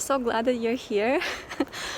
so glad that you're here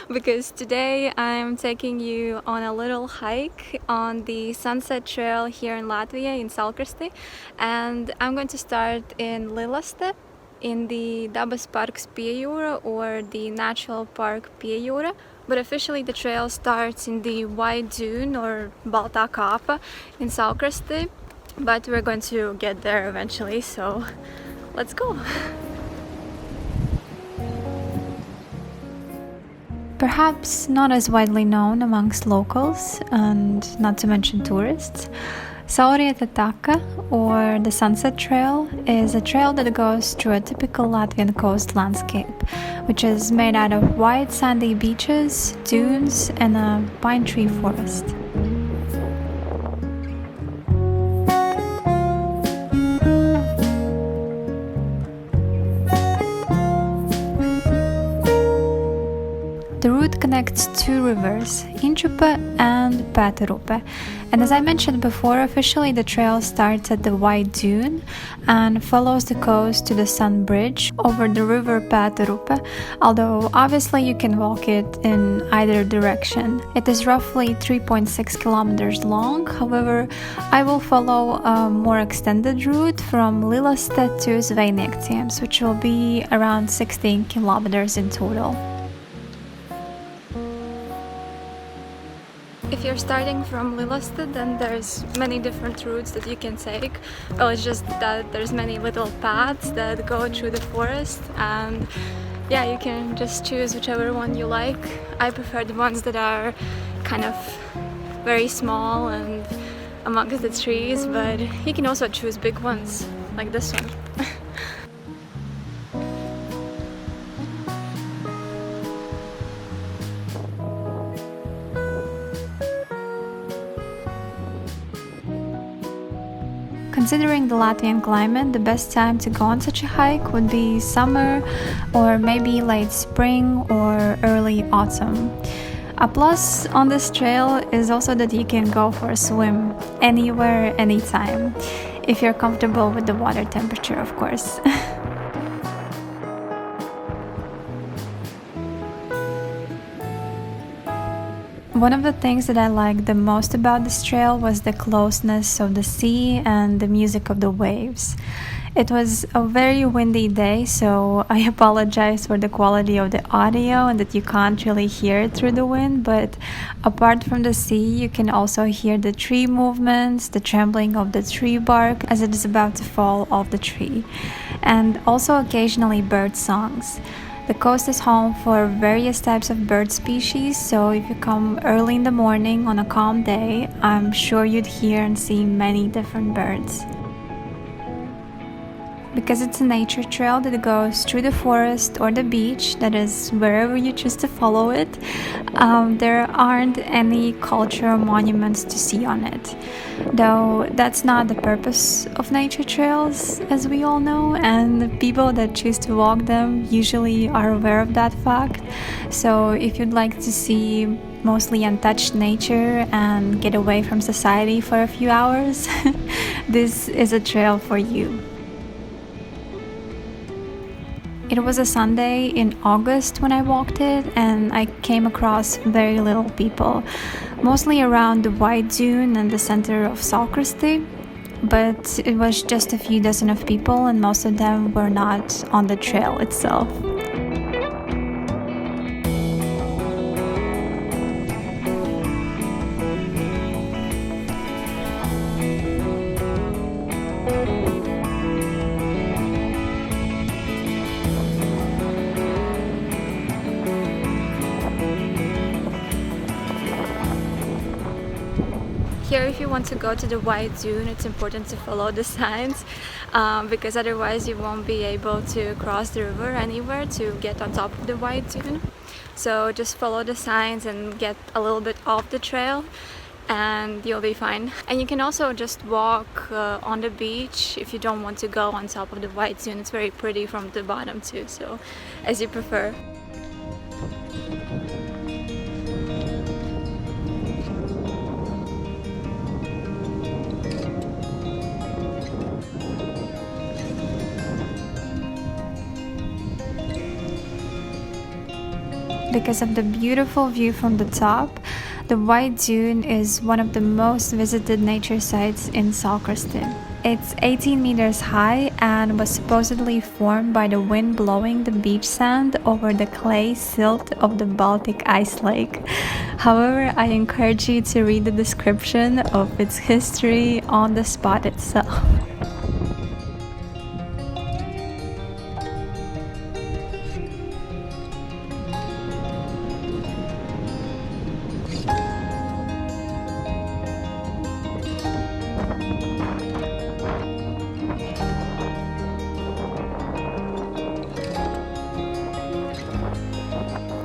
because today I'm taking you on a little hike on the Sunset Trail here in Latvia, in Saulkrasti, and I'm going to start in Lielaste, in the Dabas Parks Piejūra, or the Natural Park Piejūra, but officially the trail starts in the White Dune or Baltic Coastline in Saulkrasti, but we're going to get there eventually, so let's go! Perhaps not as widely known amongst locals, and not to mention tourists, Saulrieta taka, or the Sunset Trail, is a trail that goes through a typical Latvian coast landscape, which is made out of white sandy beaches, dunes, and a pine tree forest. The route connects two rivers, Inčupe and Pēterupe, and as I mentioned before, officially the trail starts at the White Dune and follows the coast to the Sun Bridge over the river Pēterupe, although obviously you can walk it in either direction. It is roughly 3.6 kilometers long, however, I will follow a more extended route from Lielaste to Zvejniekciems, which will be around 16 kilometers in total. If you're starting from Lielaste, then there's many different routes that you can take. Well, it's just that there's many little paths that go through the forest, and yeah, you can just choose whichever one you like. I prefer the ones that are kind of very small and amongst the trees, but you can also choose big ones like this one. Considering the Latvian climate, the best time to go on such a hike would be summer or maybe late spring or early autumn. A plus on this trail is also that you can go for a swim anywhere, anytime, if you're comfortable with the water temperature, of course. One of the things that I liked the most about this trail was the closeness of the sea and the music of the waves. It was a very windy day, so I apologize for the quality of the audio and that you can't really hear it through the wind, but apart from the sea, you can also hear the tree movements, the trembling of the tree bark as it is about to fall off the tree, and also occasionally bird songs. The coast is home for various types of bird species, so if you come early in the morning on a calm day, I'm sure you'd hear and see many different birds. Because it's a nature trail that goes through the forest or the beach, that is wherever you choose to follow it, there aren't any cultural monuments to see on it. Though that's not the purpose of nature trails, as we all know, and the people that choose to walk them usually are aware of that fact. So if you'd like to see mostly untouched nature and get away from society for a few hours, this is a trail for you. It was a Sunday in August when I walked it, and I came across very little people, mostly around the White Dune and the center of Saulkrasti, but it was just a few dozen of people, and most of them were not on the trail itself. Here, if you want to go to the White Dune, it's important to follow the signs because otherwise you won't be able to cross the river anywhere to get on top of the White Dune. So just follow the signs and get a little bit off the trail and you'll be fine. And you can also just walk on the beach if you don't want to go on top of the White Dune. It's very pretty from the bottom too, so as you prefer. because of the beautiful view from the top. The White Dune is one of the most visited nature sites in Saulkrasti. It's 18 meters high and was supposedly formed by the wind blowing the beach sand over the clay silt of the Baltic ice lake. However, I encourage you to read the description of its history on the spot itself.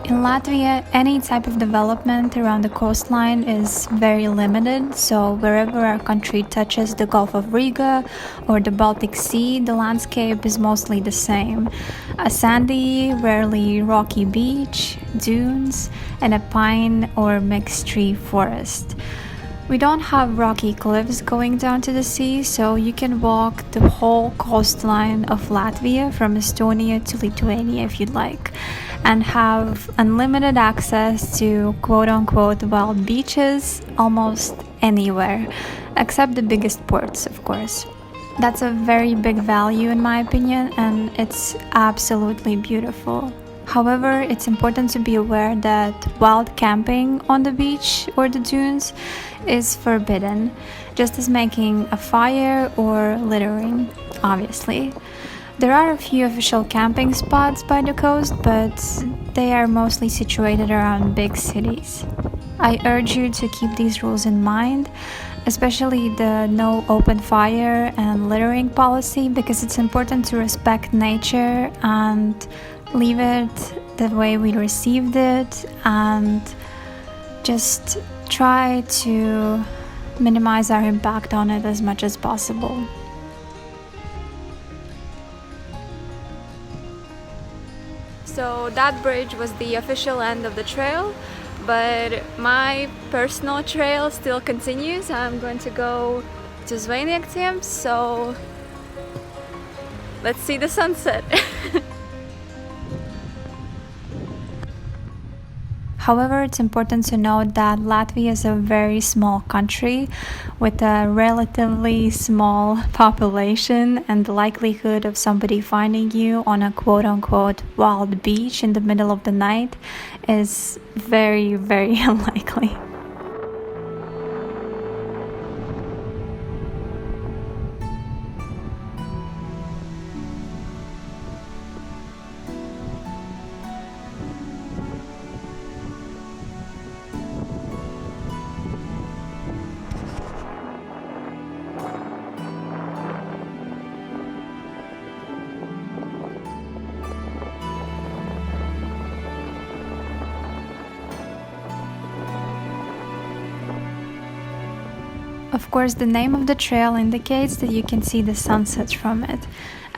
In Latvia, any type of development around the coastline is very limited, so wherever our country touches the Gulf of Riga or the Baltic Sea, the landscape is mostly the same. A sandy, rarely rocky beach, dunes, and a pine or mixed tree forest. We don't have rocky cliffs going down to the sea, so you can walk the whole coastline of Latvia from Estonia to Lithuania if you'd like, and have unlimited access to quote-unquote wild beaches almost anywhere, except the biggest ports, of course. That's a very big value in my opinion, and it's absolutely beautiful. However, it's important to be aware that wild camping on the beach or the dunes is forbidden, just as making a fire or littering, obviously. There are a few official camping spots by the coast, but they are mostly situated around big cities. I urge you to keep these rules in mind, especially the no open fire and littering policy, because it's important to respect nature and leave it the way we received it, and just try to minimize our impact on it as much as possible. So that bridge was the official end of the trail, but my personal trail still continues. I'm going to go to Zvaigznājiem, so let's see the sunset. However, it's important to note that Latvia is a very small country with a relatively small population, and the likelihood of somebody finding you on a quote-unquote wild beach in the middle of the night is very, very unlikely. Of course, the name of the trail indicates that you can see the sunsets from it,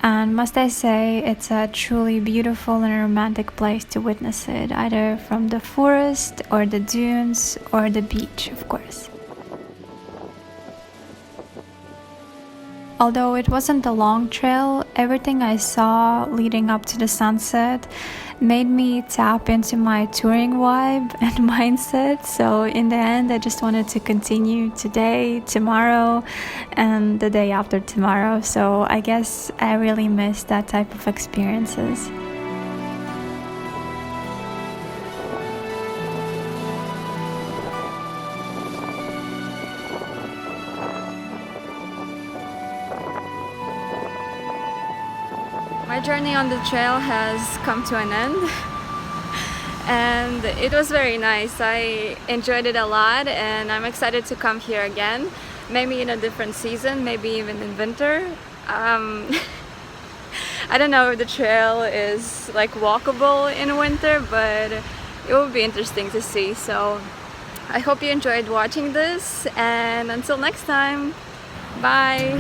and must I say, it's a truly beautiful and romantic place to witness it, either from the forest or the dunes or the beach, of course. Although it wasn't a long trail, everything I saw leading up to the sunset made me tap into my touring vibe and mindset. So in the end, I just wanted to continue today, tomorrow, and the day after tomorrow. So I guess I really miss that type of experiences. My journey on the trail has come to an end, and it was very nice. I enjoyed it a lot, and I'm excited to come here again, maybe in a different season, maybe even in winter. I don't know if the trail is like walkable in winter, but it will be interesting to see. So I hope you enjoyed watching this, and until next time, bye!